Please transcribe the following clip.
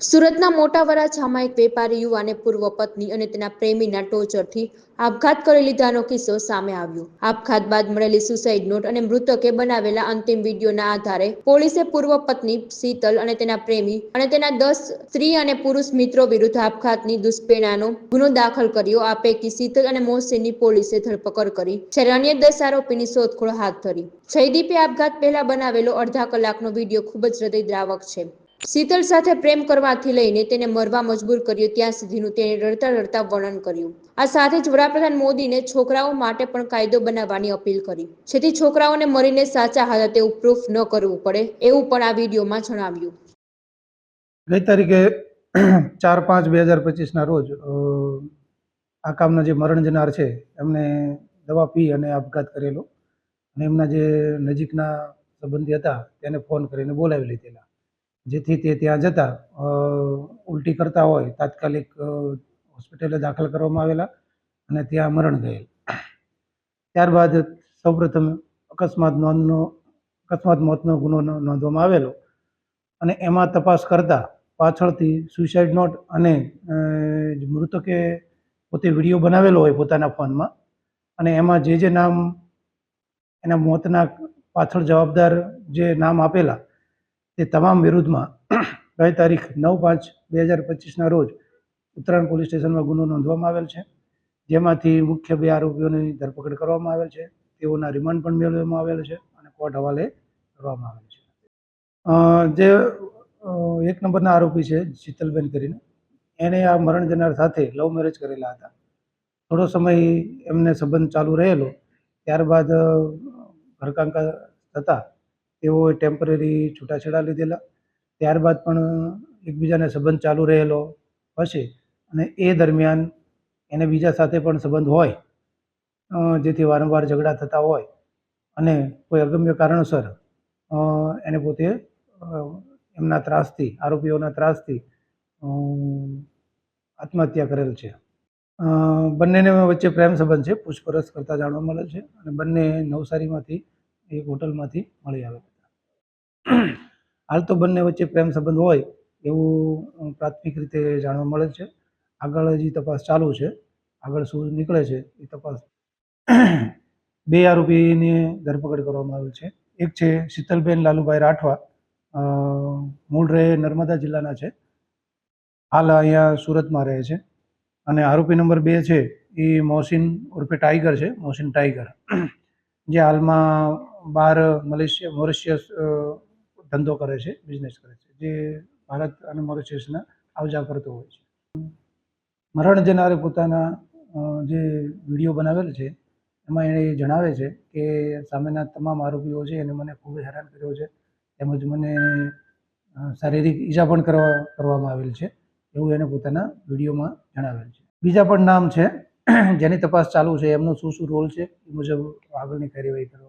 સુરતના મોટા વરાછામાં એક વેપારી યુવાને પૂર્વ પત્ની અને તેના પ્રેમીના ટોર્ચરથી આપઘાત કરી લીધાનો કિસ્સો સામે આવ્યો। આપઘાત બાદ મળેલી સુસાઇડ નોટ અને મૃતકે બનાવેલા અંતિમ વિડીયોના આધારે પોલીસે પૂર્વ પત્ની શીતલ અને તેના પ્રેમી અને તેના 10 સ્ત્રી અને પુરુષ મિત્રો વિરુદ્ધ આપઘાતની દુષ્પ્રેરણાનો ગુનો દાખલ કર્યો। આ પૈકી શીતલ અને મોહસિનની પોલીસે ધરપકડ કરી જ્યારે અન્ય 10 આરોપીની શોધખોળ હાથ ધરી। જયદીપે આપઘાત પહેલા બનાવેલો અડધા કલાકનો વિડીયો ખૂબ જ હૃદયદ્રાવક છે। શીતલ સાથે પ્રેમ કરવાથી લઈને તેને મરવા મજબૂર કર્યો ત્યાં સુધીનું તેણે રડતા રડતા વર્ણન કર્યું। આ સાથે જ વડાપ્રધાન મોદીને છોકરાઓ માટે પણ કાયદો બનાવવાની અપીલ કરી જેથી છોકરાઓને મરીને સાચા હતા તેવું પ્રૂફ ન કરવું પડે એવું પણ આ વિડીયોમાં જણાવ્યું। ગઈ તારીખે 4/5/2025 ના રોજ આ કામના જે મરણ જનાર છે એમને દવા પી અને આપઘાત કરેલો અને એમના જે નજીકના સંબંધી હતા તેને ફોન કરીને બોલાવી લીધેલા, જેથી તે ત્યાં જતા ઉલટી કરતા હોય તાત્કાલિક હોસ્પિટલે દાખલ કરવામાં આવેલા અને ત્યાં મરણ ગયેલ। ત્યારબાદ સૌપ્રથમ અકસ્માત મોતનો ગુનો નોંધવામાં આવેલો અને એમાં તપાસ કરતા પાછળથી સુસાઇડ નોટ અને મૃતકે પોતે વિડીયો બનાવેલો હોય પોતાના ફોનમાં અને એમાં જે નામ એના મોતના પાછળ જવાબદાર જે નામ આપેલા તે તમામ વિરુદ્ધમાં ગઈ તારીખ 9/5/2025 રોજ ઉત્તરાયણ પોલીસ સ્ટેશનમાં ગુનો નોંધવામાં આવેલ છે, જેમાંથી મુખ્ય 2 આરોપીઓની ધરપકડ કરવામાં આવેલ છે। તેઓના રિમાન્ડ પણ મેળવવામાં આવેલ છે અને કોર્ટ હવાલે કરવામાં આવેલ છે। જે 1 નંબરના આરોપી છે શીતલબેન કરીને, એને આ મરણ જનાર સાથે લવ મેરેજ કરેલા હતા। થોડો સમય એમને સંબંધ ચાલુ રહેલો, ત્યારબાદ ઘરકાંકા થતા તેઓએ ટેમ્પરરી છૂટાછેડા લીધેલા। ત્યારબાદ પણ એકબીજાને સંબંધ ચાલુ રહેલો પછી અને એ દરમિયાન એને બીજા સાથે પણ સંબંધ હોય જેથી વારંવાર ઝઘડા થતા હોય અને કોઈ અગમ્ય કારણસર એને પોતે એમના ત્રાસથી આરોપીઓના ત્રાસથી આત્મહત્યા કરેલ છે। બંનેને વચ્ચે પ્રેમ સંબંધ છે, પૂછપરછ કરતા જાણવા મળે છે અને બંને નવસારીમાંથી એક હોટલમાંથી મળી આવેલા હતા। હાલ તો બંને વચ્ચે પ્રેમ સંબંધ હોય એવું પ્રાથમિક રીતે જાણવા મળે છે। આગળ હજી તપાસ ચાલુ છે, આગળ શું નીકળે છે એ તપાસ। 2 આરોપીની ધરપકડ કરવામાં આવેલ છે। એક છે શીતલબેન લાલુભાઈ રાઠવા, મૂળ રહે નર્મદા જિલ્લાના છે, હાલ અહીંયા સુરતમાં રહે છે અને આરોપી નંબર 2 છે એ મોહસિન ઉર્ફે ટાઈગર છે, મોહસિન ટાઈગર, જે હાલમાં બહાર મોરિશિયસ ધંધો કરે છે, બિઝનેસ કરે છે, જે ભારત અને મોરિશિયસના આવજા કરતો હોય છે। મરણ જનારે પોતાના જે વિડીયો બનાવેલ છે એમાં એને જણાવે છે કે સામેના તમામ આરોપીઓ છે એને મને ખૂબ હેરાન કર્યો છે, તેમજ મને શારીરિક ઈજા પણ કરવામાં આવેલ છે એવું એને પોતાના વિડીયોમાં જણાવેલ છે। બીજા પણ નામ છે જેની તપાસ ચાલુ છે, એમનો શું રોલ છે એ મુજબ આગળની કાર્યવાહી કરવામાં